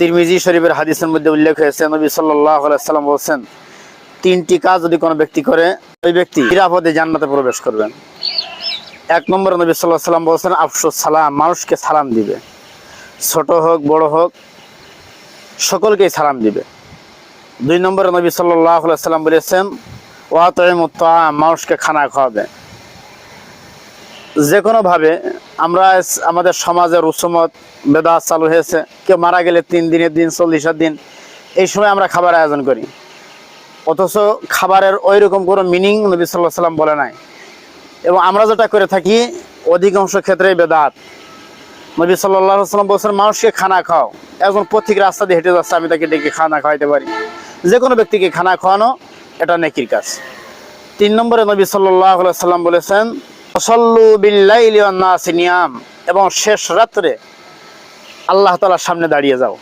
তিরমিজি শরীফের হাদিসের মধ্যে উল্লেখ হয়েছে, নবী সাল্লাল্লাহু আলাইহি সাল্লাম বলেছেন, তিনটি কাজ যদি কোনো ব্যক্তি করে, ওই ব্যক্তি নিরাপদে জান্নাতে প্রবেশ করবেন। এক নম্বরে নবী সাল্লাল্লাহু আলাইহি সাল্লাম বলেছেন, আফসুস সালাম, মানুষকে সালাম দিবে, ছোট হোক বড় হোক সকলকেই সালাম দিবে। দুই নম্বরে নবী সাল্লাল্লাহু আলাইহি সাল্লাম বলেছেন, ওয়াতাইমুত তাআম, মানুষকে খানা খাওয়াবে। যে কোনোভাবে আমরা আমাদের সমাজে রুসুমত বেদাত চালু হয়েছে, কেউ মারা গেলে 3 দিনের দিন 40 দিন এই সময় আমরা খাবার আয়োজন করি, অথচ খাবারের ওই রকম কোনো মিনিং নবী সাল্লাল্লাহু আলাইহি সাল্লাম বলে নাই। এবং আমরা যেটা করে থাকি অধিকাংশ ক্ষেত্রেই বেদাত। নবী সাল্লাল্লাহু আলাইহি সাল্লাম বলছেন, মানুষকে খানা খাও। একজন পথিক রাস্তা দিয়ে হেঁটে যাচ্ছে, আমি তাকে ডেকে খানা খাওয়াইতে পারি। যে কোনো ব্যক্তিকে খানা খাওয়ানো এটা নেকির কাজ। 3 নম্বরে নবী সাল্লাল্লাহু আলাইহি সাল্লাম বলেছেন, সাল্লু বিল-লাইলি ওয়ান-নাসি নিয়াম, এবং শেষ রাত্রে আল্লাহ তাআলার সামনে দাঁড়িয়ে যাও।